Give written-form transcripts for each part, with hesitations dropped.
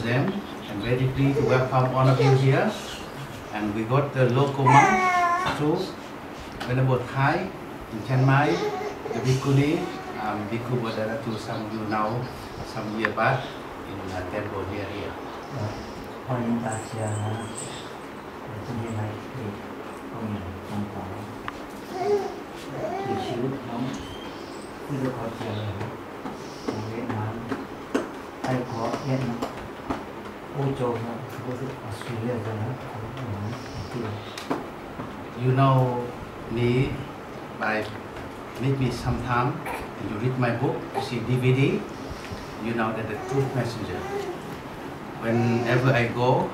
them and very pleased to welcome all of you here. And we got the local monk too, Venerable Thai in Chiang Mai, the Bhikkhu, Bhikkhu was to some of you now, some year back in the temple near here. 欢迎大家今天来给供养中华地球同4个国家越南、泰国、越南、欧洲呢，或是澳大利亚的呢，我们对。You know me by meet me sometime and you read my book, you see DVD, you know that the truth messenger. Whenever I go,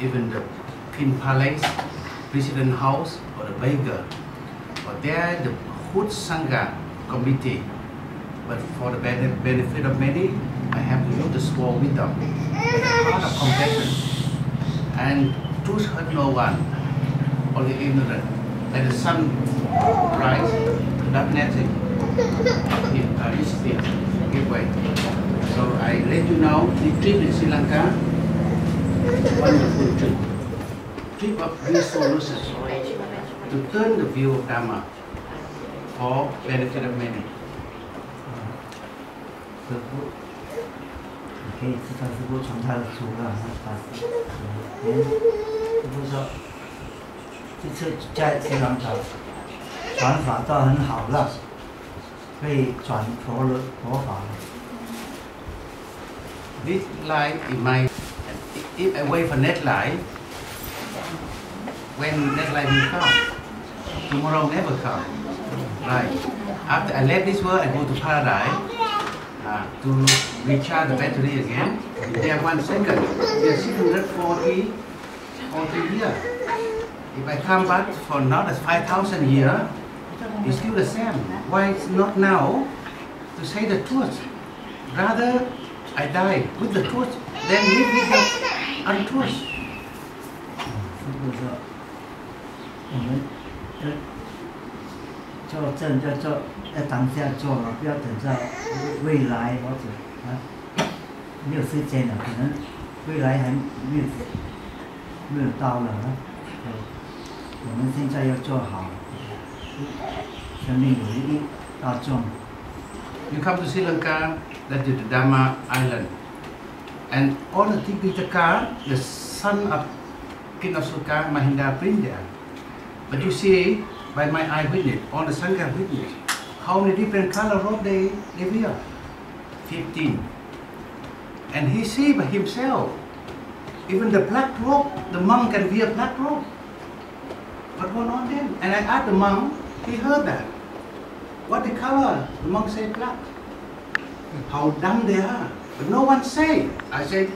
even the King Palace, President House, or the Baker, or there the Hood Sangha committee. But for the benefit of many, I have to use the small wisdom, the heart of compassion, and truth hurt no one, only ignorant. Like the sun rise, darkness disappear, give way. So I let you know the trip in Sri Lanka. Wonderful trip. Trip of resolution to turn the view of Dharma for benefit of many. 师父，你可以知道师父从他的书啊，他是师父说，这次在斯里兰卡传法都很好了，可以转佛法了。This life in my, if I wait for next life, when next life will come, tomorrow never come. Right. After I left this world, I go to paradise to recharge the battery again. There 1 second, there's 640 years. If I come back for another 5,000 years, it's still the same. Why it's not now to say the truth? Rather, I die with the truth, then live with the untruth. 师父说，我们做正要当下做了，不要等到未来或者没有时间了，可能未来还没有到了我们现在要做好，生命有益大众。You come to Sri Lanka, that is the Dhamma island. And all the Tipitaka, the son of King of Sukha, Mahinda Prince there. But you see, by my eye witness, all the Sangha witness, how many different color robe they wear? 15. And he see by himself, even the black robe, the monk can wear black robe. But what on them? And I asked the monk, he heard that. What the color? The monk said black. How dumb they are. But no one say. I said,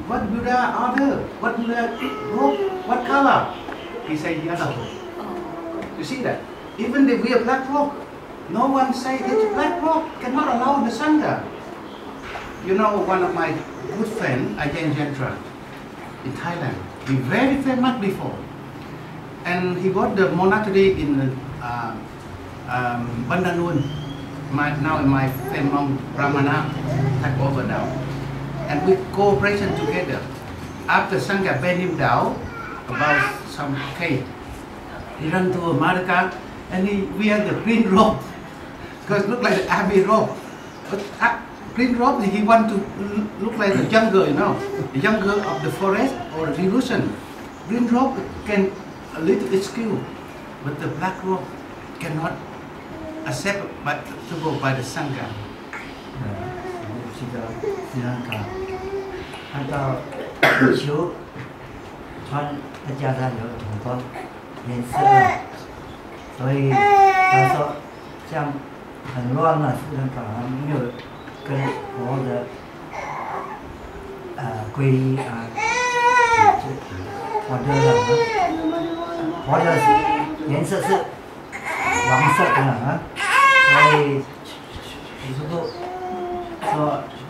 what Buddha order? What Buddha robe? What color? He said yellow. You see that? Even they wear black robe. No one say it's black robe. Cannot allow the Sangha. You know, one of my good friends, Ajahn Jantra, in Thailand, he very famous before. And he got the monastery in Bandanun. Now my friend monk Ramana took over now. And with cooperation together, after Sangha banned him down about some case, he ran to Malacca and he wear the green robe because it looked like the army robe. But green robe, he want to look like the jungle, you know, the jungle of the forest or revolution. Green robe can a little excuse, but the black robe cannot accept to go by the Sangha. 去到斯里兰卡，看到地球穿再加上有很多颜色，所以他说这样很乱了，斯里兰卡没有跟佛的皈依佛的颜色是黄色的所以师父说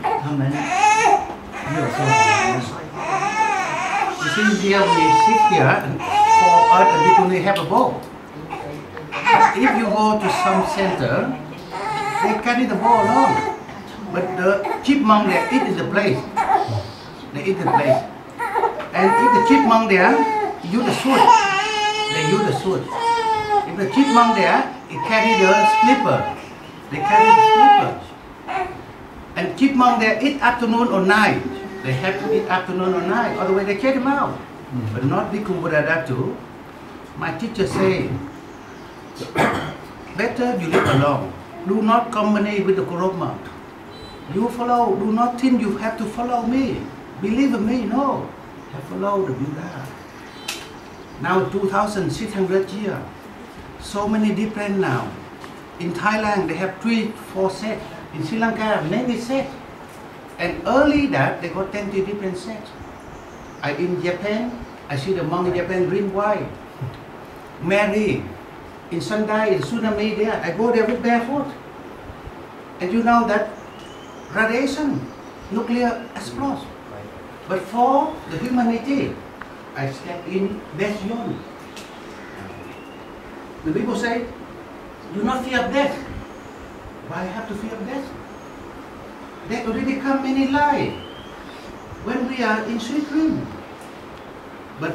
他们没有说好。You see, here we sit here for us and we only have a bowl. But if you go to some center, they carry the bowl along. But the chipmunk they eat in the place. they eat the place. And if the chipmunk there, use the suit. They use the suit. If the chipmunk there, it carry the slipper. They carry the slipper. And chipmunk there eat afternoon or night. They have to eat afternoon or night, otherwise they chase them out. But not Bhikkhu Buddha Dhatu. My teacher say, better you live alone. Do not combine with the corrupt monk. You follow, do not think you have to follow me. Believe in me, no. I follow the Buddha. Now 2,600 years. So many different now. In Thailand they have 3-4 sects. In Sri Lanka many sects. And early that they got 20 different sects. In Japan, I see the monk in Japan drink wine. Marry. In Sendai, in tsunami there, I go there with barefoot. And you know that radiation, nuclear explodes. But for the humanity, I step in death zone. The people say, do not fear of death. Why have to fear of death? Death already come many life when we are in sweet dream. But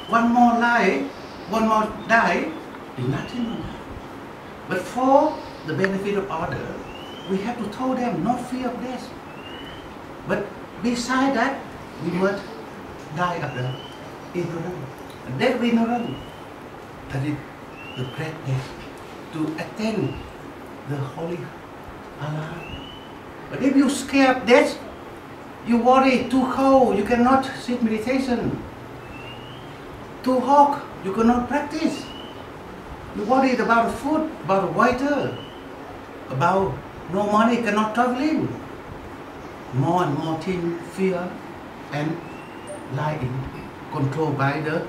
one more life, one more die, is nothing. But for the benefit of others, we have to tell them not fear of death. But beside that, we must die of the ignorance. Death of ignorance, that is the great death, to attain the holy Allah. But if you scare of death, you worry, too cold, you cannot sit meditation. Too hot, you cannot practice. You worried about food, about water, about no money, cannot traveling. More and more things, fear and lying, controlled by the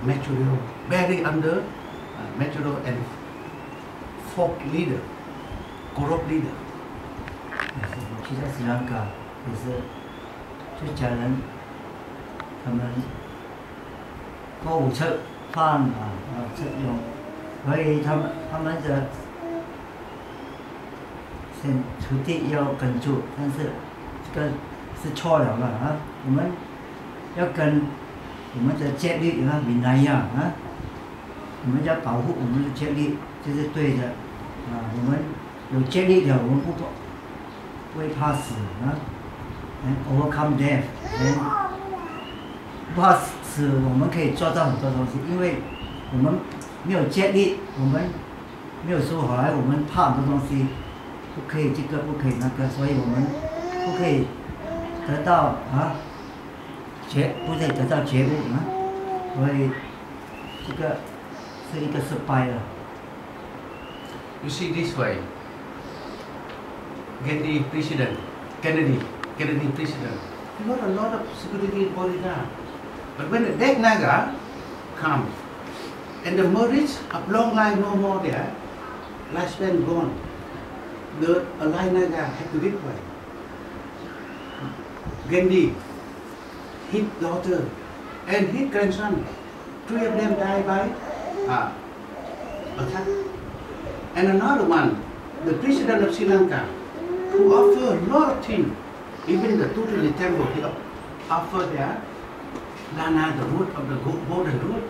material, buried under material and folk leader, corrupt leader. 其实斯里兰卡也是，就家人他们购物车饭吃用，所以他们的先土地要跟住，但是这个是错了嘛我们要跟我们的戒律闽南一样我们要保护我们的戒律，这是对的我们有戒律的，我们不会怕死and overcome death， 不怕死，我们可以做到很多东西，因为我们没有戒律，我们没有修好来，我们怕很多东西，不可以这个，不可以那个，所以我们不可以得到不可以得到觉悟所以这个是一个失败了。You see this way. Kennedy president, Kennedy president. He got a lot of security bodyguard. But when the dead Naga comes, and the marriage of long life no more there, lifespan gone, the alive Naga have to live away. Gandhi, his daughter, and his grandson, 3 of them died by attack. And another one, the president of Sri Lanka, who offered a lot of things, even the Dhatu temple, he offered there, Dana, the root of the golden root.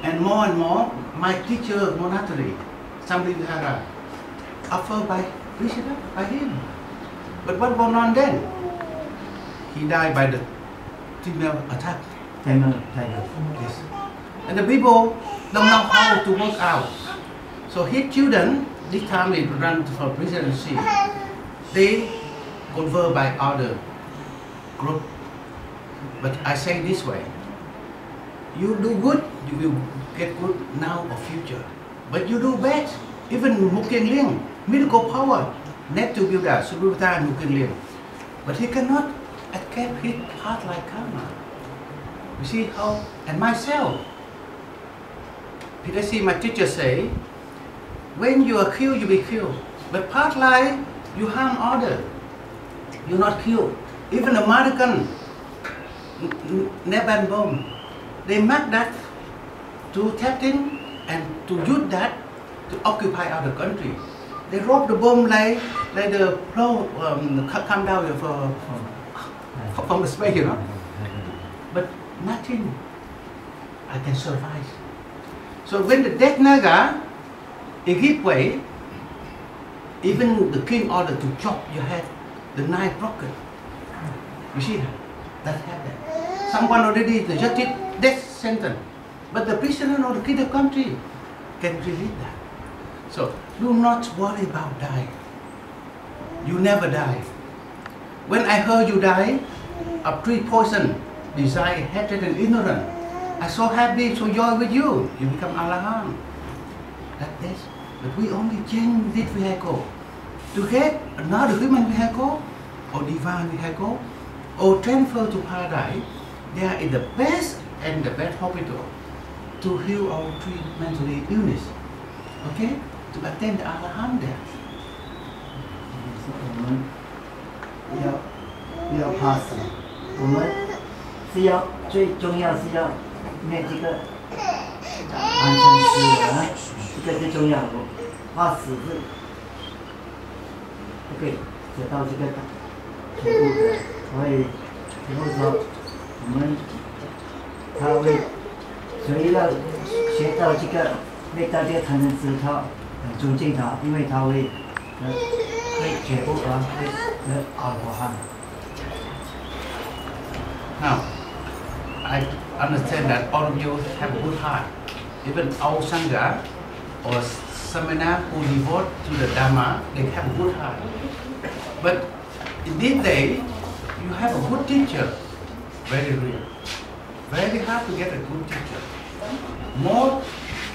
And more, my teacher monastery, Samridhara, offered by president, by him. But what went on then? He died by the female attack. Yes. And the people don't know how to work out. So his children, this time they run for presidency. They convert by other group. But I say this way, you do good, you will get good now or future. But you do bad, even Mukhin Ling, miracle power, net to Buddha, Subhuta and Mukhin Ling. But he cannot escape his path like karma. You see how, and myself, Peter see my teacher say, when you are killed, you be killed. But path like, you harm others, you not killed. Even American, Neban bomb, they make that to tap in and to use that to occupy other country. They rob the bomb like the plane come down from the space, but nothing. I can survive. So when the death naga, it give way, even the king ordered to chop your head, the knife broken. You see that? That happened. Someone already the judge death sentence, but the prisoner or the king of country can relieve that. So do not worry about dying. You never die. When I heard you die of three poison, desire, hatred, and ignorance, I so happy, so joy with you. You become Arahant. Like this. But we only change this vehicle to get another human vehicle or divine vehicle or transfer to paradise. They are in the best and the best hospital to heal our three mentally illness. Okay? To attain the Arahant there. 我们要怕死，我们是要最重要是要念这个安生死啊，这个最重要。怕死是不可以得到这个全部的，所以师父说他会谁要学到这个念到这个安生死，他很尊敬他，因为他会解不完，会阿罗汉。Now, I understand that all of you have a good heart. Even our Sangha or Samana who devote to the Dhamma, they have a good heart. But in this day, you have a good teacher, very real. Very hard to get a good teacher. More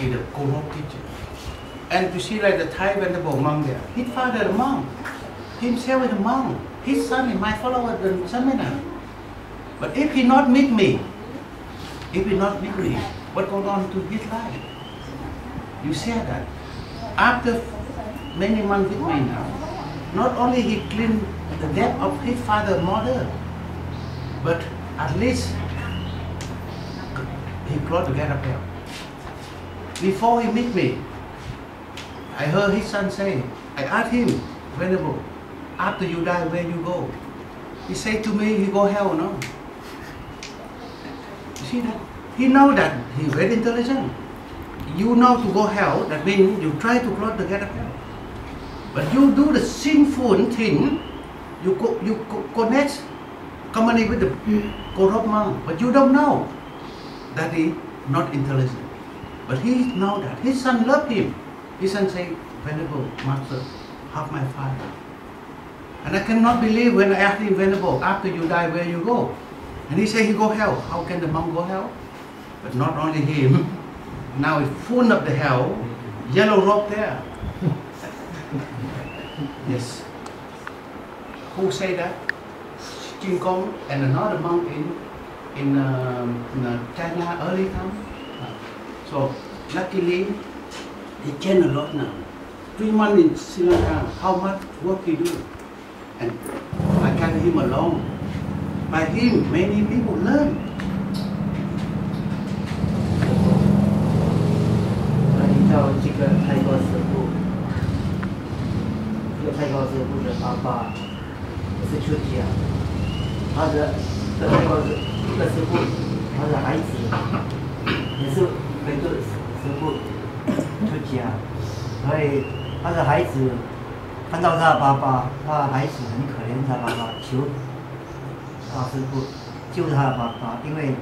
is a corrupt teacher. And you see like the Thai venerable monk there, his father a monk, himself is a monk, his son is my follower, the Samana. But if he not meet me, what goes on to his life? You say that. After many months with me now, not only he cleaned the death of his father and mother, but at least he closed the gate of hell. Before he meet me, I heard his son say, I asked him, Venerable, after you die, where you go? He said to me, he go hell, no? You see that? He know that he's very intelligent. You know to go hell, that means you try to close the gate of hell. But you do the sinful thing, you connect company with the corrupt monk, but you don't know that he not intelligent. But he know that. His son love him. His son say, Venerable Master, help my father. And I cannot believe when I asked him, Venerable, after you die, where you go? And he said he go hell. How can the monk go hell? But not only him, now it's full of the hell, yellow rope there. Yes. Who say that? King Kong and another monk in China early time. So luckily, he changed a lot now. 3 months in Sri Lanka, how much work he do? And I carry him along. By him, many people learn. 到这个泰国师父，这个泰国师父的爸爸是出家，他的泰国这个师父，他的孩子也是跟着师父出家，所以他的孩子看到他的爸爸，他的孩子很可怜他爸爸，求大师父救他的爸爸，因为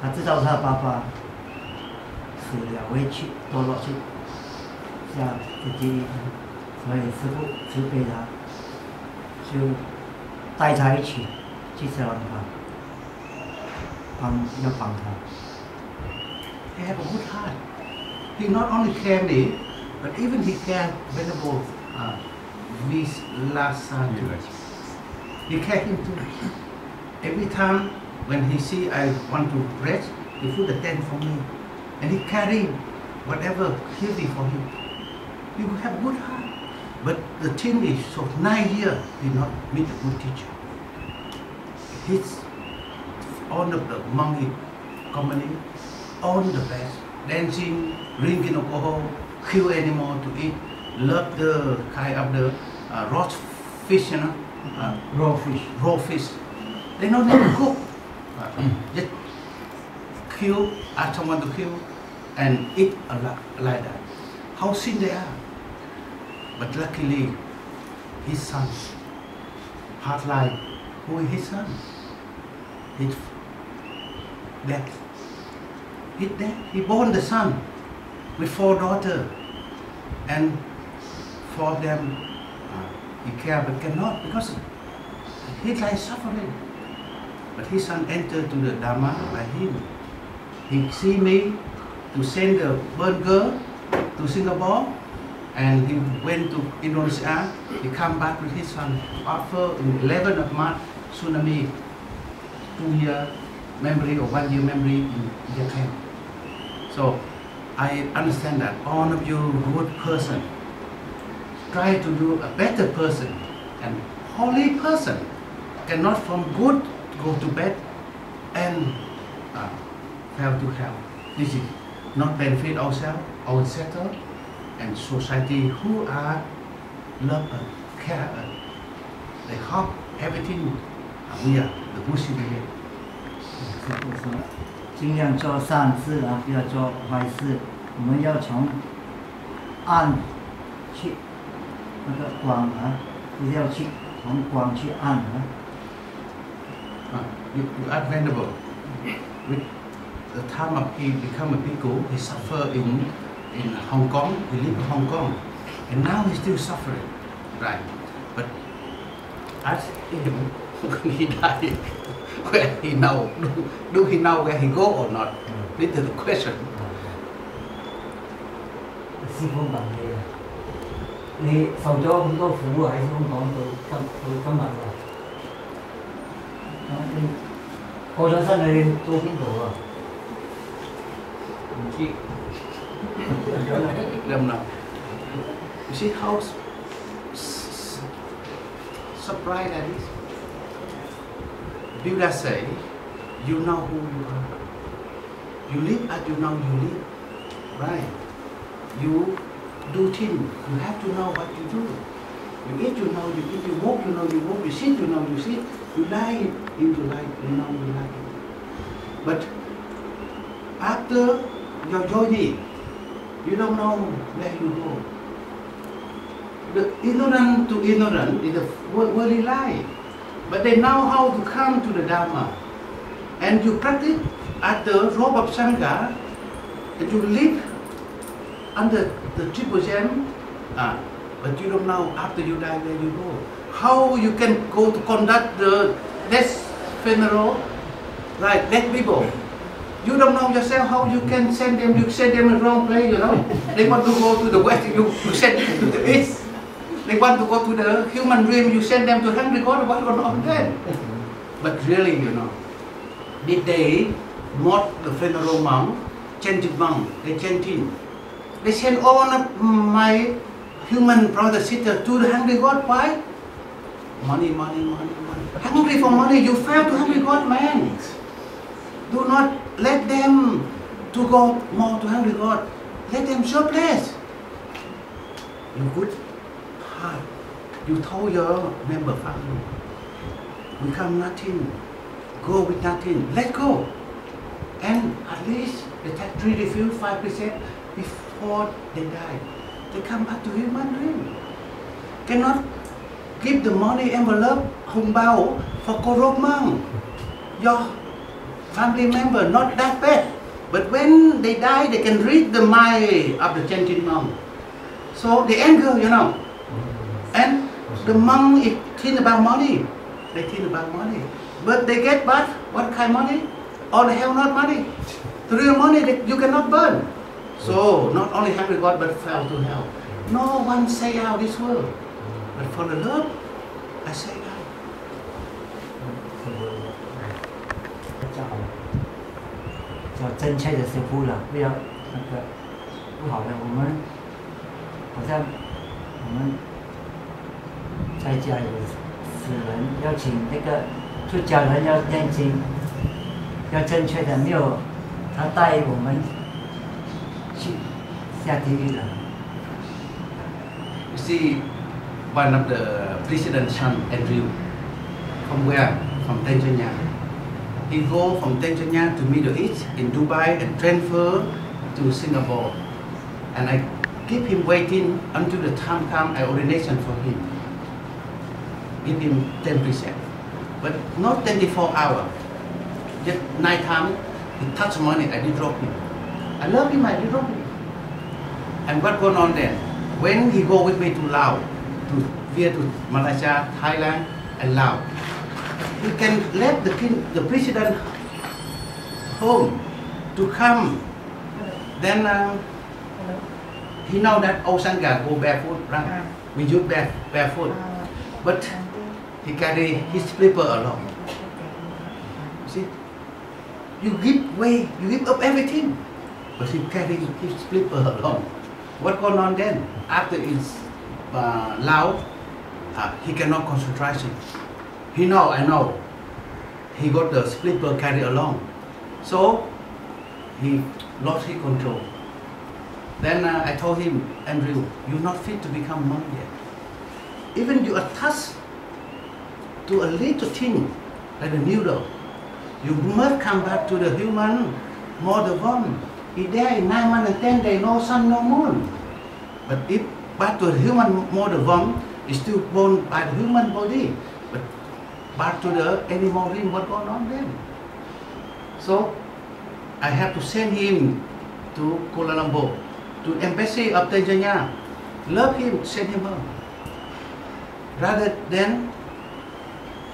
他知道他的爸爸。 死了会去堕落去下自己，所以师父慈悲他，就带他一起去斯里兰卡，要帮他。He have a good heart. He not only care me, but even he care Venerable Vilasanu. He care him too. Every time when he see I want to rest, he put the tent for me. And he carry whatever heavy for him. He will have good heart. But the thing is, so 9 years he not meet a good teacher. He's all of the monkey company, all the best. Dancing, drinking alcohol, kill animal to eat, love the kind of the raw fish, you know. Raw fish. Raw fish. They not even cook. just kill, ask someone to kill, and eat like that. How sin they are. But luckily, his son, hard life, who is his son? His dead. He's dead. He born the son with 4 daughters, and 4 of them he care but cannot because his life suffering. But his son entered to the Dharma by him. He see me to send the bird girl to Singapore, and he went to Indonesia. He come back with his son after 11 of March tsunami, 2-year memory or 1-year memory in Japan. So I understand that all of you good person try to do a better person, and holy person cannot from good go to bad and fail to help. This is not benefit ourselves, our sector, and society who are love us, care us. They help everything. We are the Buddhist way. 尽量做善事啊，不要做坏事。我们要从暗去那个光啊，不要去从光去暗啊。You are venerable. With the time of he become a bhikkhu, he suffer in Hong Kong. He live in Hong Kong, and now he's still suffering, right? But ask him when he died, where he now do he know where he go or not? This is the question. 師傅問你啊，你受咗咁多苦喺香港到今日啊，你過咗身你到邊度啊？唔知。You see how surprised that is? Buddha say, you know who you are. You live as you know you live, right? You do things, you have to know what you do. You eat, you know you eat, you walk, you know you walk, you sit, you know you sit, you lie into life, you know you lie. But after your journey, you don't know where you go. The ignorant to ignorant is a worldly lie. But they know how to come to the Dharma. And you practice at the rope of Sangha, and you live under the triple gem, but you don't know after you die where you go. How you can go to conduct the death funeral, like dead people. You don't know yourself how you can send them. You send them in the wrong place, you know. They want to go to the west, you send them to the east. They want to go to the human realm, you send them to hungry God, what going on then? But really, you know, did they mock the funeral monk, chanting monk, they chanting. They send all of my human brother, sister to the hungry God. Why? Money, money, money, money. Hungry for money, you fail to hungry God, man. Do not let them to go more to hungry God. Let them surplus. You good heart. You told your member family, become nothing, go with nothing, let go. And at least the tax free refill 5% before they die. They come back to human dream. Cannot give the money envelope, hung bao for corrupt monk. Your family member not that bad. But when they die, they can read the mind of the chanting monk. So the anger, you know. And the monk is think about money. They think about money. But they get what? What kind of money? All the hell not money. The real money that you cannot burn. So not only hungry God but fell to hell. No one say out this word. But for the love, I say out. 叫真切的师傅了，不要那个不好的。我们好像我们在家有死人，要请那个出家人要念经，要正确的，没有他带我们去下地狱了。You see, one of the president's son, Andrew, from where? From Tanzania. he go from Tanzania to Middle East in Dubai and transfer to Singapore. And I keep him waiting until the time come I ordination for him. Give him 10 precepts. But not 24 hours. Just night time, he touch money, I did drop him. I love him, I did drop him. And what going on then? When he go with me to Laos, via to Malacca, Thailand, and Laos, he can let the president home to come. Then he know that old Sangha go barefoot, right? We use barefoot. But he carry his slipper along. See? You give way, you give up everything. But he carry his slipper along. What going on then? After it's Laos, he cannot concentrate. He know, I know. He got the slipper carry along. So he lost his control. Then I told him, Andrew, you're not fit to become monk yet. Even you attach to a little thing, like a needle, you must come back to the human model form. If there in 9 months and 10 days, no sun, no moon. But if back to the human model form, is still born by the human body. But back to the animal realm, what going on then? So I have to send him to Kuala Lumpur, to embassy of Tanzania. Love him, send him home. Rather than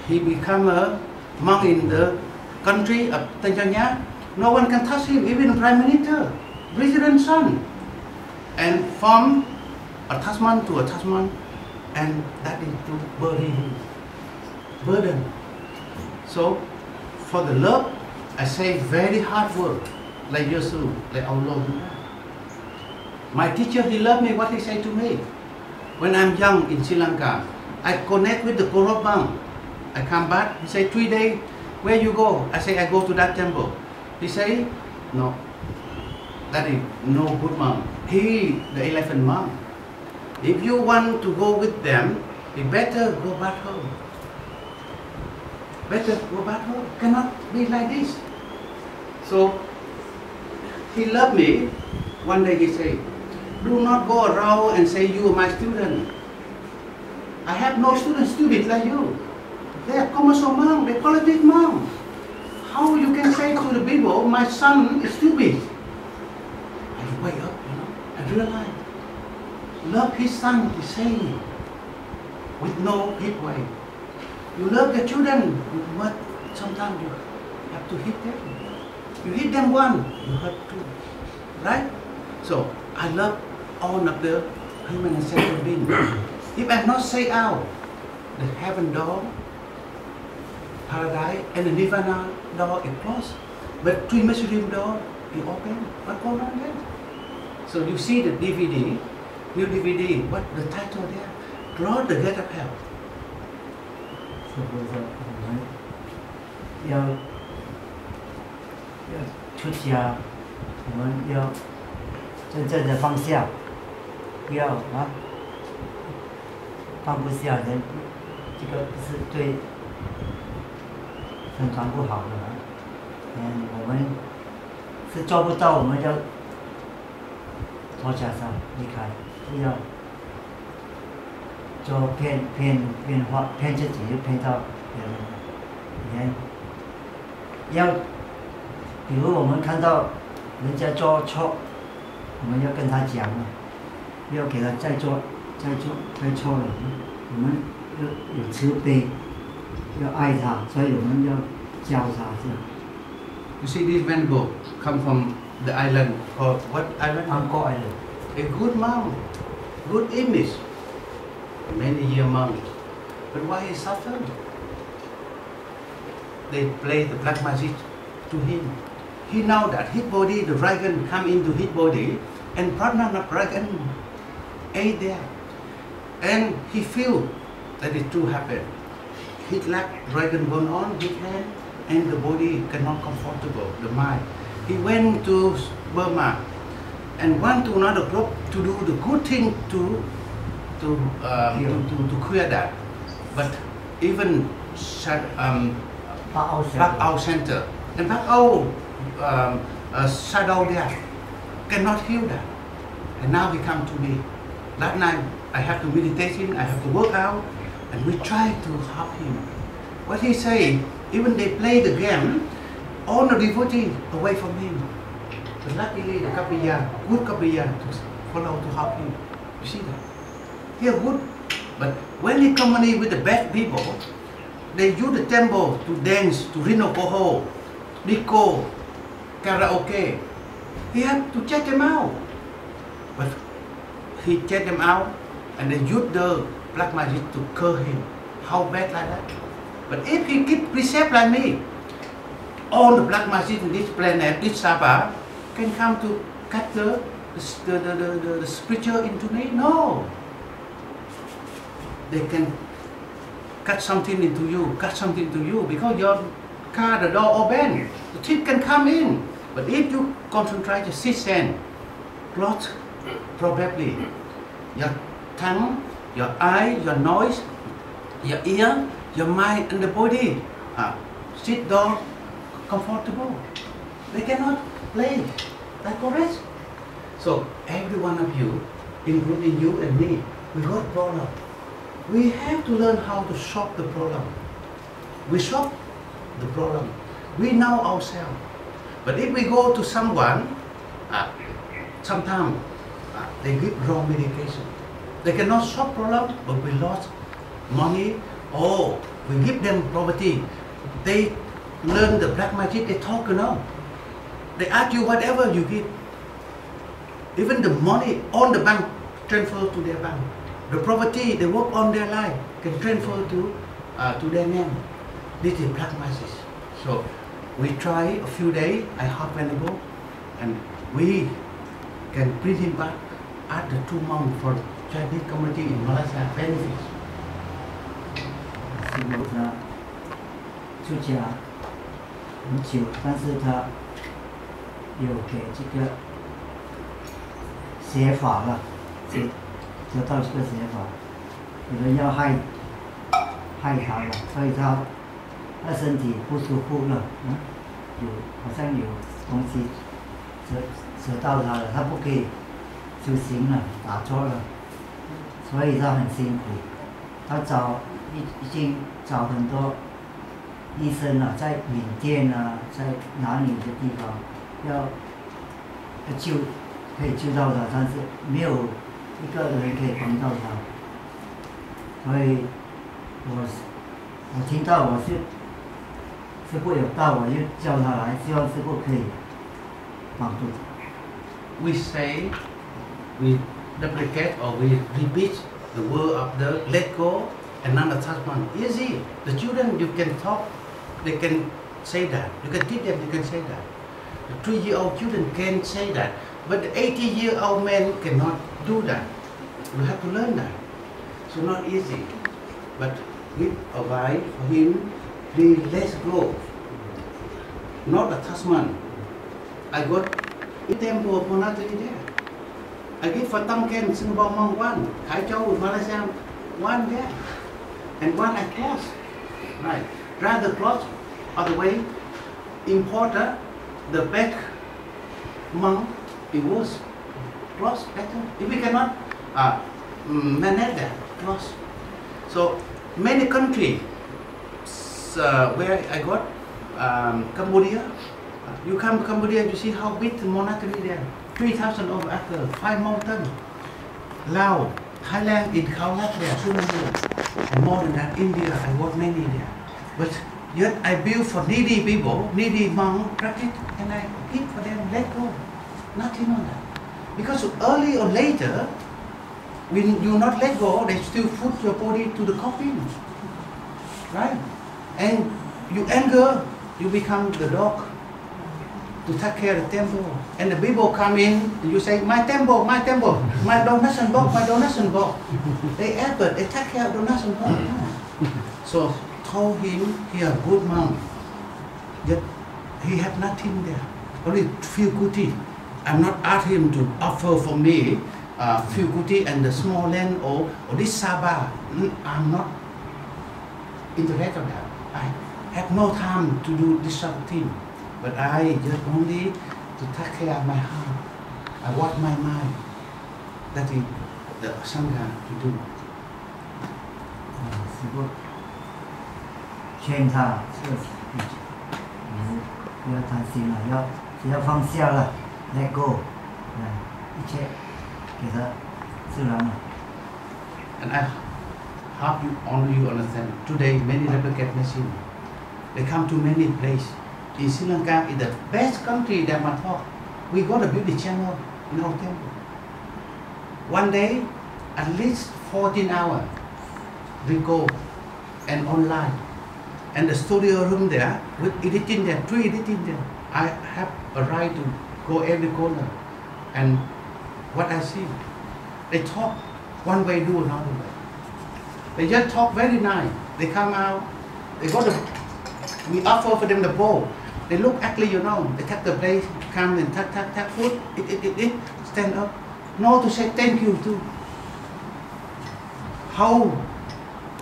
he become a monk in the country of Tanzania, no one can touch him, even the Prime Minister, President's son. And from attachment to attachment, and that is to bury him. Burden. So, for the love, I say very hard word, like Yesu, like our Lord. My teacher, he loved me, what he said to me. When I'm young in Sri Lanka, I connect with the Korop monk. I come back, he say, 3 days, where you go? I say, I go to that temple. He say, no, that is no good monk. He, the elephant monk. If you want to go with them, you better go back home. Better go back home. Cannot be like this. So, he loved me. One day he say, do not go around and say you are my student. I have no student stupid like you. They are commercial monk, they are politics monk. How you can say to the people, my son is stupid? I wake up, I realize. Love his son, he say, with no hit way. You love the children, but sometimes you have to hit them. You hit them one, you hurt two. Right? So, I love all of the human and sacred beings. If I not say out, the heaven door, paradise, and the nirvana door is closed. But three Muslim door is open. What going on there? So you see the DVD, new DVD, what the title there? Draw the gate of hell. 要出家，我们要真正的放下，不要放不下人，这个是对很传不好的。我们是做不到，我们要脱下上离开，不要做骗自己，又骗到别人。要比如我们看到人家做错，我们要跟他讲，不要给他再错了。我们要有慈悲，要爱他，所以我们要教他这样。You see, this man book come from the island called what island? Angkor Island. A good monk, good image, many year monk. But why he suffered? They play the black magic to him. He know that his body, the dragon come into his body, and partner of dragon ate there. And he feel that it too happened. His leg, dragon gone on his hand, and the body cannot comfortable, the mind. He went to Burma and went to another group to do the good thing to clear that. But even Black out center. And black out shadow there cannot heal that. And now he come to me. That night I have to meditation, I have to work out, and we try to help him. What he say, even they play the game, all the devotee away from him. But luckily the Kapiya, good Kapiya to follow to help him. You see that? He are good. But when he company with the bad people, they use the temple to dance, to drink alcohol, disco, karaoke. He have to check them out. But he check them out and they use the black magic to curse him. How bad like that? But if he keep precept like me, all the black magic in this planet, this Sabbath, can come to cut the spiritual into me? No. They can cut something into you, because your car, the door open, the thief can come in. But if you concentrate the system, close probably your tongue, your eye, your nose, your ear, your mind and the body sit down comfortable. They cannot play like correct. So every one of you, including you and me, we got problem. We have to learn how to solve the problem. We solve the problem. We know ourselves. But if we go to someone, sometimes they give wrong medication. They cannot solve problem, but we lost money, or we give them property. They learn the black magic, they talk, They ask you whatever you give. Even the money on the bank, transfer to their bank. The property they work on their life can transfer to their name. This is black magic. So we try a few days, I help Venerable, and we can bring him back at the 2 months for Chinese community in Malacca benefits. 师父他出家很久，但是他有给这个写法了，得到这个写法，有人要害他了，所以他身体不舒服了，好像有东西折到他了，他不可以修行了，打坐了，所以他很辛苦，他已经找很多医生了，在缅甸在哪里的地方要可以救到他，但是没有一个人可以帮到他，所以我听到我是师父有道，我就叫他来，希望师父可以帮助他。We say, we duplicate or we repeat the word of the let go and non-attachment. Easy. The children, you can talk, they can say that. You can teach them, they can say that. The 3-year-old children can say that. But the 80-year-old man cannot do that. You have to learn that. So not easy. But give advice for him, please let go. Not attachment. I got in temple of monastery there. I give for Tamken, Singapore monk 1. Kai Chow, Malaysia 1 there. And 1 I close. Right. Rather close all the way. Importer, the back monk, it was close better. If we cannot manage that, close. So many countries where I got Cambodia. You come to Cambodia, you see how big the monastery there. 3,000 over acres, 5 mountains. Laos, Thailand, in Khao Lak there, Singapore. And more than that, India, I work many there. But yet I build for needy people, needy monk practice, and I give for them, let go. Nothing on that. Because early or later, when you not let go, they still put your body to the coffin. Right? And you anger, you become the dog to take care of the temple. And the people come in, and you say, my temple, my donation box, my donation box. They effort, they take care of donation box. So told him, he a good monk, yet he have nothing there, only few goodie. I'm not ask him to offer for me few goodie and the small land or this Sabbath. I'm not interested in that. have no time to do this sort of thing. But I just only to take care of my heart. I watch my mind. That is the Sangha to do. 师父劝他不要贪心了，只要放下了 ，let go， 一切给他自然了。And I hope you understand. Today many replicate machine. They come to many places. In Sri Lanka is the best country that I talk. We got a beauty channel in our temple. One day, at least 14 hours, we go and online. And the studio room there, with editing there, 3 editing there. I have a right to go every corner. And what I see, they talk one way, do another way. They just talk very nice. They come out, they go to, we offer for them the bowl. They look ugly, you know. They take the plate, come and tap food, eat, stand up. No to say thank you too. How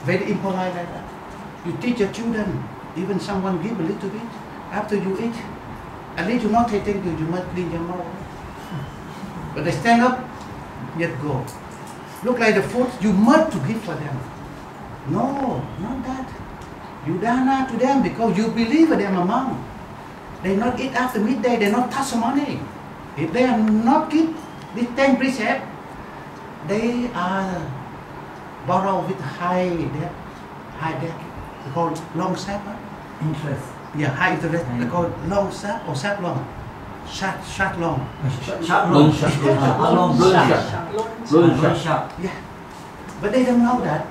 very impolite like that. You teach your children, even someone give a little bit, after you eat, at least you not say thank you, you must clean your mouth. But they stand up, yet go. Look like the food you must to give for them. No, not that. You dana to them because you believe in them a monk. They not eat after midday, they not touch money. If they are not keep these 10 precepts, they are borrowed with high debt. They call long sap. Interest. Yeah, high interest. They call long sap or sap long. Short long. Yeah. But they don't know that.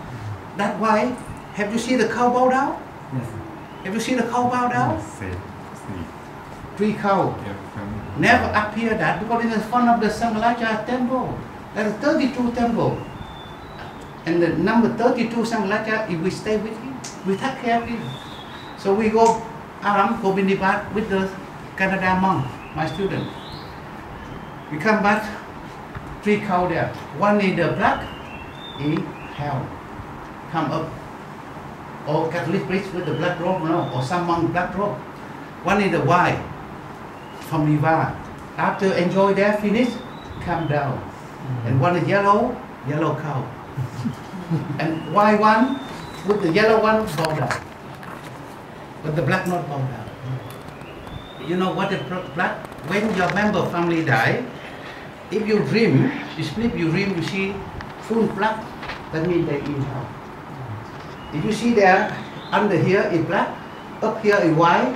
That's why, have you seen the cow bow down? Yes. Have you seen the cow bow down? Yes. 3 cows. Never appear that because it's in front of the Malacca temple. There are 32 temples. And the number 32 Malacca, if we stay with him, we take care of him. So we go around Gobindibat with the Canada monk, my student. We come back, 3 cows there. One is the black, in hell. Come up. Or Catholic priest with the black robe, no, or some monk black robe. One is the white, from Riva. After enjoy there, finish, come down. And one is yellow cow. And white one with the yellow one bow down. But the black not bow down. You know what the black? When your member family die, if you dream, you sleep, you dream, you see full black, that means they in hell. If you see there, under here is black, up here is white,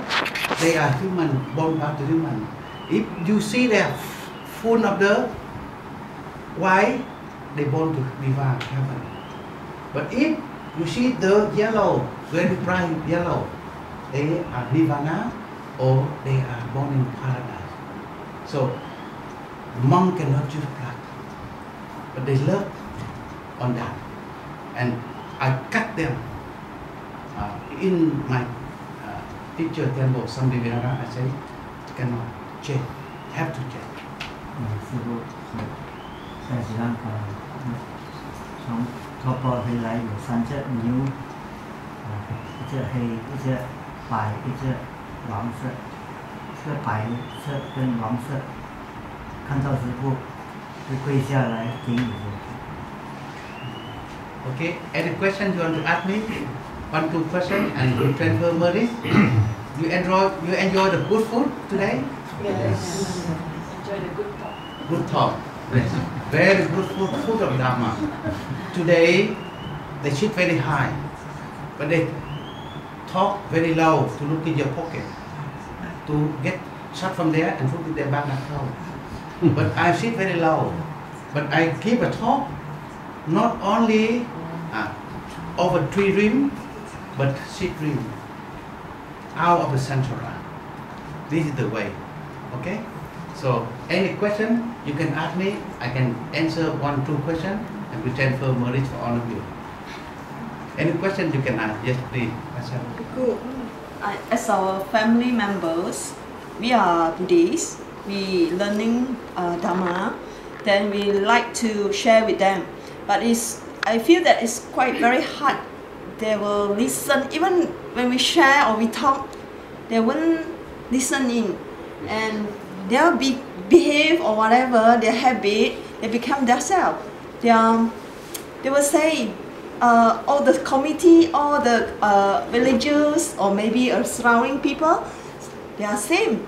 they are human, born after human. If you see there full of the white, they born to divine heaven. But if you see the yellow, very bright yellow, they are nirvana or they are born in paradise. So monk cannot choose black, but they love on that. And I cut them in my teacher temple, some Vivinara, I say, cannot change, have to change. 师父在斯里兰卡，从头发回来有3只牛，一只黑，一只白，一只黄色，这白色跟黄色，看到师父就跪下来顶礼。Okay, any question you want to ask me? 1, 2 questions and you transfer money. You enjoy the good food today? Yes. Enjoy the good talk. Good talk. Yes. Very good food of Dharma. Today they sit very high, but they talk very low to look in your pocket, to get shot from there and put in their bank account. But I sit very low, but I give a talk not only over 3 rim, but 6 rim out of the sanctuary. This is the way. Okay? So any question you can ask me, I can answer 1, 2 questions and we transfer knowledge for all of you. Any question you can ask? Yes, please. Good. As our family members, we are Buddhists. We learning Dhamma. Then we like to share with them. But I feel that it's quite very hard. They will listen even when we share or we talk, they won't listen in, and they'll behave or whatever their habit. They become themselves. They will say, all the committee, all the villagers, or maybe surrounding people, they are same.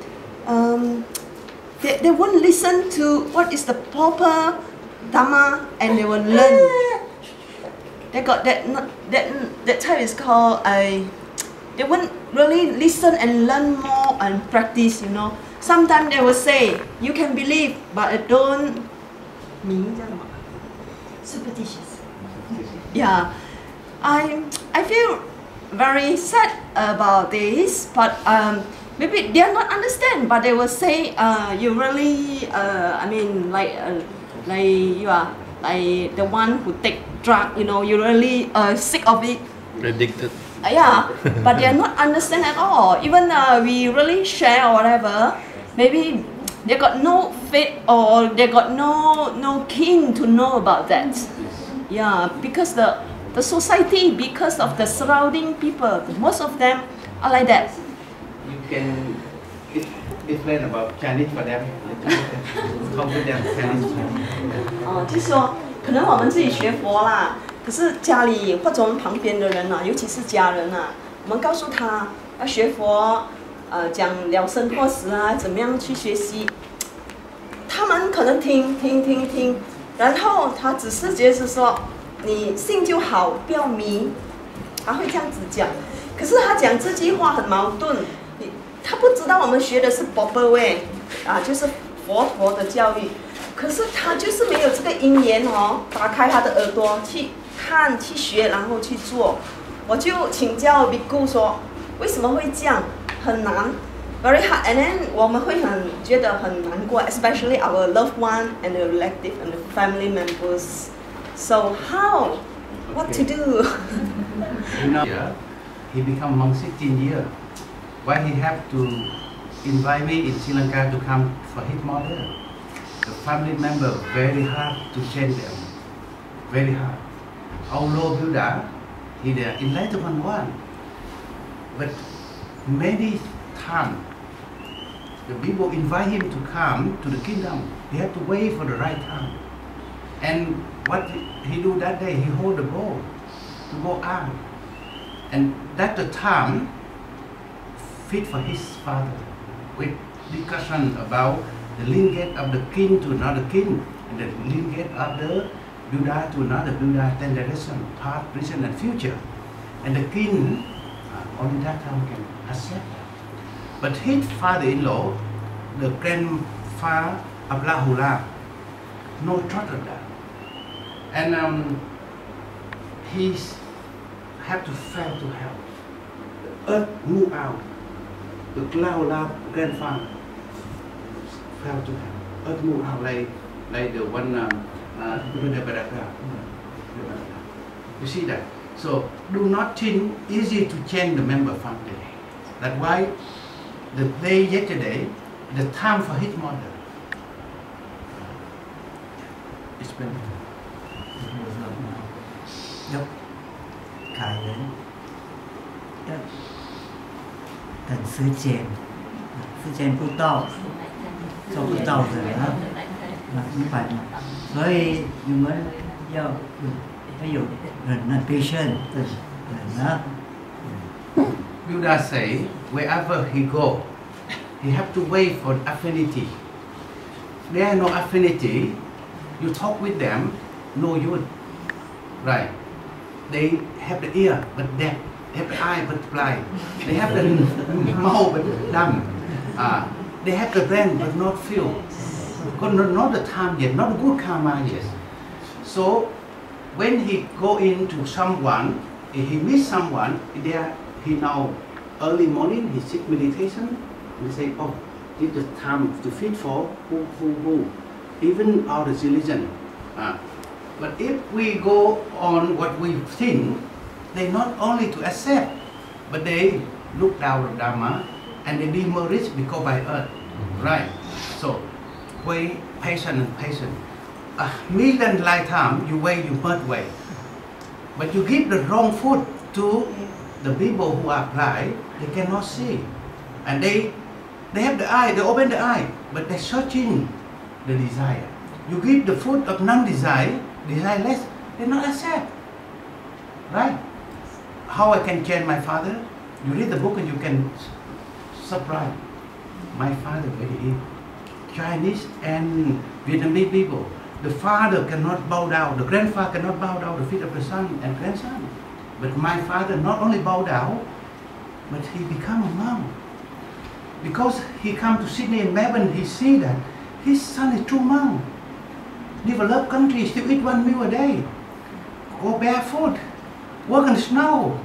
They won't listen to what is the proper Dhamma, and they will learn. They got that type is called they won't really listen and learn more and practice, you know. Sometimes they will say, you can believe, but don't superstitious. Yeah, I feel very sad about this, but maybe they are not understand, but they will say, you really, I mean, like you are like the one who take drug, you know, you really sick of it. Addicted. Yeah, but they are not understand at all. Even we really share or whatever, maybe they got no faith or they got no keen to know about that. Yeah, because the society, because of the surrounding people, most of them are like that. You can explain about Chinese for them. Talk with them Chinese. 就是说，可能我们自己学佛啦，可是家里或者我们旁边的人啊，尤其是家人啊，我们告诉他要学佛，讲了生脱死啊，怎么样去学习，他们可能听，然后他只是觉得说，你信就好，不要迷，他会这样子讲。可是他讲这句话很矛盾，他不知道我们学的是 proper way 啊，就是佛陀的教育。可是他就是没有这个因缘哦，打开他的耳朵去看、去学，然后去做。我就请教 Bhikkhu 说，为什么会这样？很难 ，very hard。And then 我们会觉得很难过 ，especially our loved one and the relative and the family members. So how? What to do? You know, he become monk 16 years. Why he have to invite me in Sri Lanka to come for his mother? The family member very hard to change them, very hard. Although Buddha, he the enlightened one, but many times the people invite him to come to the kingdom. He have to wait for the right time. And what he do that day, he hold the bowl to go out, and that the time fit for his father with discussion about the linkage of the king to another king, and the linkage of the Buddha to another Buddha, 10 direction, past, present, and future. And the king, only that time can accept that. But his father-in-law, the grandfather of Rahula, no thought of that. And he have to fail to help. The earth move out. The Rahula grandfather fail to help. Earth move out like the one you see that? So do not think easy to change the member family. That's why the day yesterday, the time for his mother. It's been 要改人，要等时间，时间不到，做不到的啊，明白吗？所以你们要有忍耐 patient 的忍啊。Buddha say, wherever he go, he have to wait for affinity. There no affinity, you talk with them, no use. Right. They have the ear but deaf, they have the eye but blind, they have the mouth but dumb, they have the brain but not feel. Because not the time yet, not good karma yet. So when he go into someone, he meet someone, there he now early morning he sit meditation, he say, oh, this is the time to fit for who. Even our religion. But if we go on what we think, they not only to accept, but they look down on Dhamma and they demolish because by earth. Right? So, wait, patient. A million lifetime you wait, you must wait. But you give the wrong food to the people who are blind, they cannot see. And they have the eye, they open the eye, but they're searching the desire. You give the food of non-desire, desireless, they not accept. Right? How I can change my father? You read the book and you can surprise. My father very Chinese and Vietnamese people. The father cannot bow down, the grandfather cannot bow down the feet of the son and grandson. But my father not only bow down, but he become a monk. Because he come to Sydney and Melbourne, he see that his son is true monk. Developed country, still eat 1 meal a day. Go barefoot, work in the snow.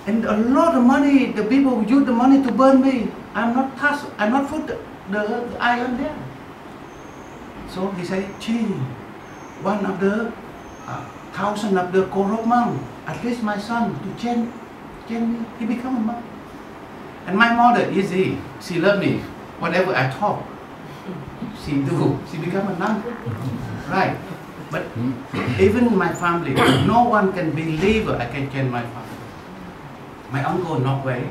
And a lot of money, the people use the money to burn me. I'm not touch, I'm not put the iron there. So he said, gee, one of the 1,000 of the corrupt monk, at least my son to change me, he become a monk. And my mother, easy, she love me. Whatever I talk, she do. She become a nun. Right. But even my family, no one can believe I can change my father. My uncle in Norway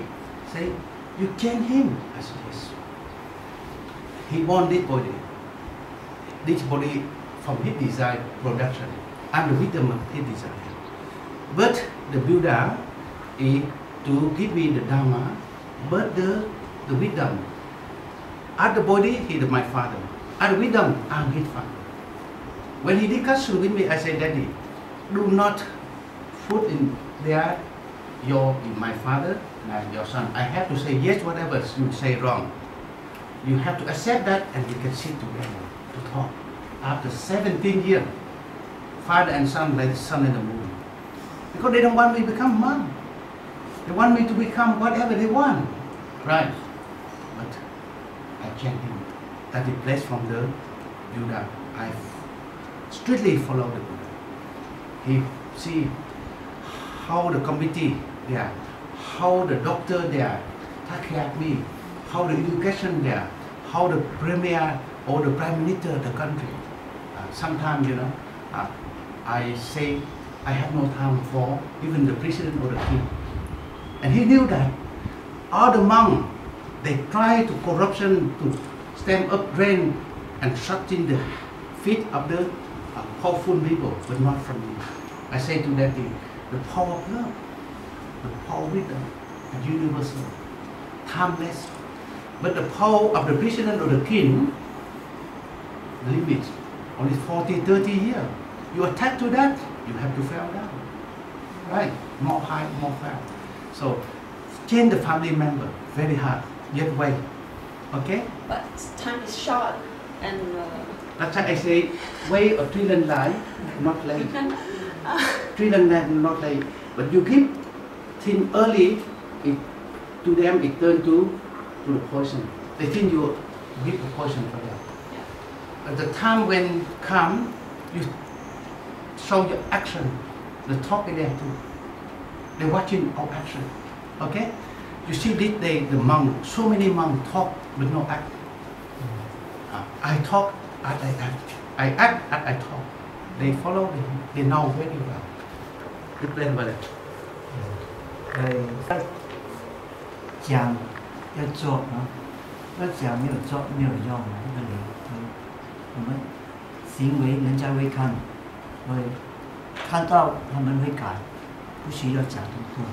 say, you change him. I said, yes. He born this body. This body from his design production. I'm the victim of his design. But the Buddha is to give me the Dharma, but the wisdom. At the body, he is my father. At the wisdom, I'm his father. When he discussed with me, I said, Daddy, do not put in there my father and your son. I have to say yes, whatever you say wrong. You have to accept that and we can sit together to talk. After 17 years, father and son like the sun and the moon. Because they don't want me to become monk. They want me to become whatever they want. Right. But I changed him. That is place from the Buddha. I strictly follow the Buddha. He see how the committee there, how the doctor there take care of me, how the education there, how the premier or the prime minister of the country. Sometimes, I say I have no time for even the president or the king. And he knew that all the monks, they try to corruption to stamp up drain and shut in the feet of the powerful people, but not from me. I say to that thing, the power of love, the power of wisdom, is universal, timeless. But the power of the president or the king, limit, only 40, 30 years. You attack to that, you have to fall down. Right? More high, more fast. So, change the family member, very hard, yet wait. Okay? But time is short and... That's why I say, way of trillion life, not late. Trillion life, not late. But you give things early, to them it turns to the poison. They think you give the poison for them. Yeah. At the time when come, you show your action. The talk is there too. They're watching our action. Okay? You see this day, the monk, so many monks talk but no act. I talk, I act. I act, I talk. They follow, they know very well. They play well. 讲要做啊，要讲没有做没有用啊，这个我们行为人家会看，会看到他们会改，不需要讲那么多。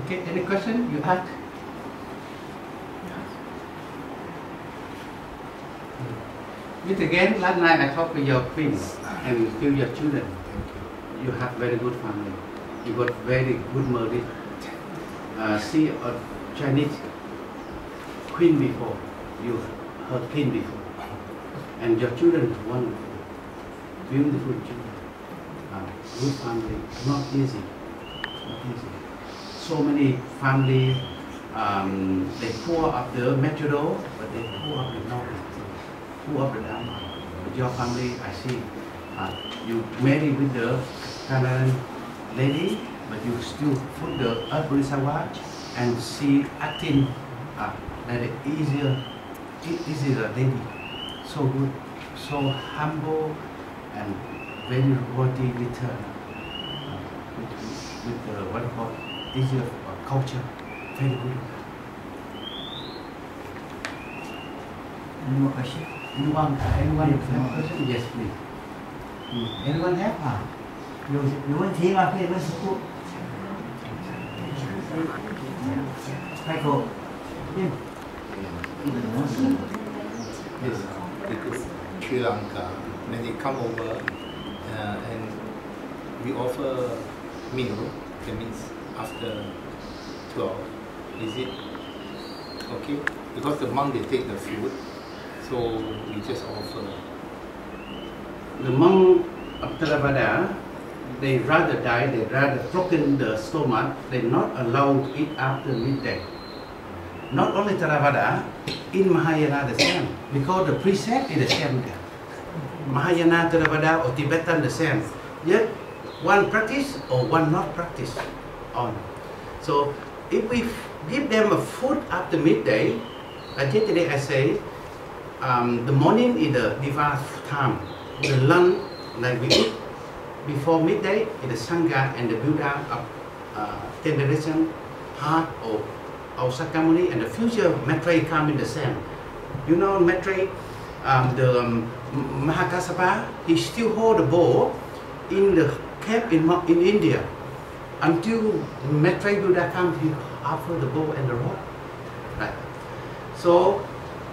Okay, any question you ask? Meet again. Last night I talked with your queen and with your children. You have very good family. You got very good mother. See a Chinese queen before. You her queen before. And your children wonderful, beautiful children. Good family. Not easy. Not easy. So many family, they poor of the material, but they poor of the knowledge, poor of the Dharma. But your family, I see, you marry with the Canadian lady, but you still put the Aburisawa and she acting like easier lady. So good, so humble and very worthy with her. with what called Asia culture. Very good. Any more question? Anyone have question? Yes, please. Anyone have? 有问题吗？可以问师父。开口。Yes, because Sri Lanka, when they come over and we offer meal, that means after 12, is it okay? Because the monk they take the food, so we just offer. The monk of Theravada, they rather die, they rather broken the stomach, they're not allowed to eat after midday. Not only Theravada, in Mahayana the same, because the precept is the same there. Mahayana, Theravada or Tibetan the same. Yet one practice or one not practice on. So if we give them a food after midday, like yesterday I say, the morning is the Diva time. The lunch like we eat before midday is the Sangha and the Buddha of 10 generation heart or our Sakyamuni, and the future Maitreya come in the same. You know Maitreya, the Mahakassapa, he still hold the bowl in the cave in India until Maitreya Buddha come, he offer the bowl and the rope. Right. So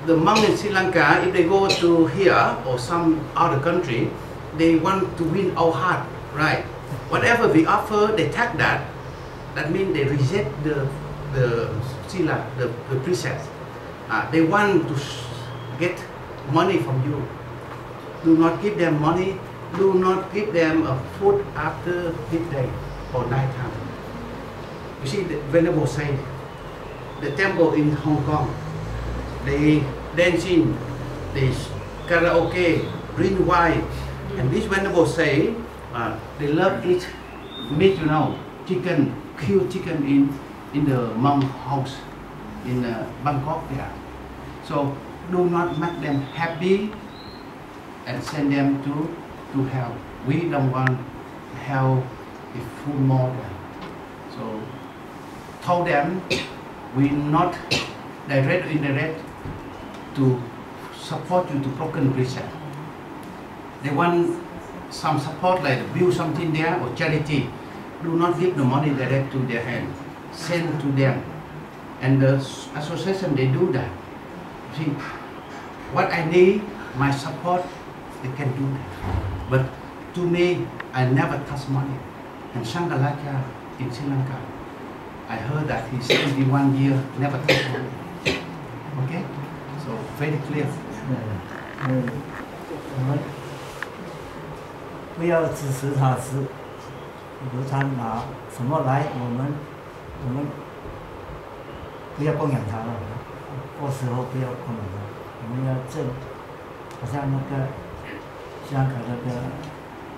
the monk in Sri Lanka, if they go to here or some other country, they want to win our heart, right? Whatever we offer, they take that. That means they reject the sila, the precepts. They want to get money from you. Do not give them money. Do not give them a food after midday or night time. You see, the Venerable say, the temple in Hong Kong, they dancing, they karaoke, drink wine, and this Venerable say, they love eat meat, you know, chicken, kill chicken in the monk house in Bangkok there. So do not make them happy and send them to hell. We don't want hell is full more there. So told them we not direct or indirect to support you to broken precept. They want some support like build something there or charity. Do not give the money direct to their hand. Send to them. And the association, they do that. See, what I need, my support, they can do that. But to me, I never touch money. And Shangalacharya in Sri Lanka, I heard that he 71 years never touch money. Okay? So very clear. 不要支持他是，比如他拿什么来，我们不要供养他了，过时候不要供养他，我们要正，好像那个香港那个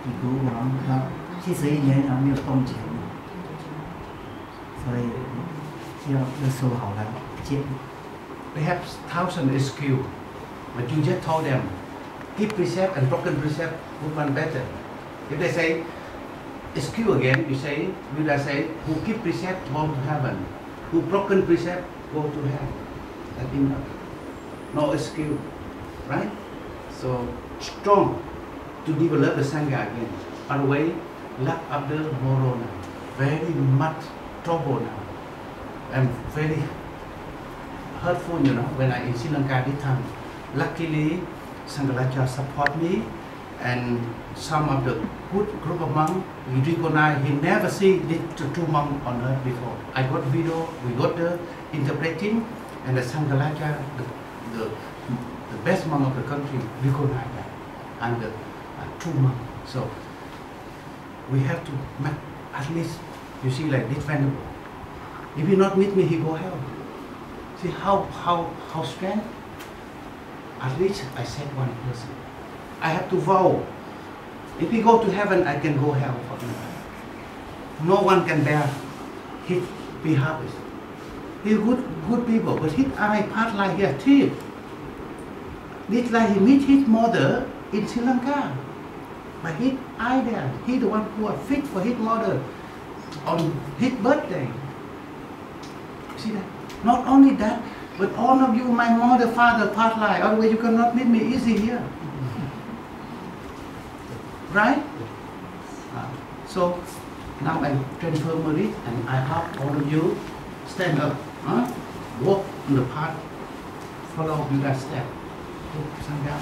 比古王，他71年还没有动钱，所以要收好来接。They have thousand excuses, but you just told them, keep precept and broken precept, which one better? If they say, excuse again, you say, Buddha say, who keep precept go to heaven, who broken precept go to hell. That enough. No excuse, right? So strong to develop the Sangha again. Otherwise, lack of the moral now. Very much trouble now. I'm very hurtful, you know, when I in Sri Lanka this time. Luckily, Sanghalacharya support me, and some of the good group of monks, we recognize he never see the two monks on earth before. I got video, we got the interpreting, and the Sanghalacharya, the best monk of the country, recognize that, and the true monk. So we have to make at least, you see, like this venerable. If he not meet me, he go hell. See how strength? At least I said one person. I have to vow. If he go to heaven, I can go hell for him. No one can bear his behalf. He good people, but his eye part like here, teeth. This like he meet his mother in Sri Lanka. But his eye there, he the one who are fit for his mother. on his birthday. See that? Not only that, but all of you, my mother, father, part life, otherwise you cannot meet me easy here. Right? So now I transfer Marie and I have all of you stand up, walk on the path, follow you that step. Stand up.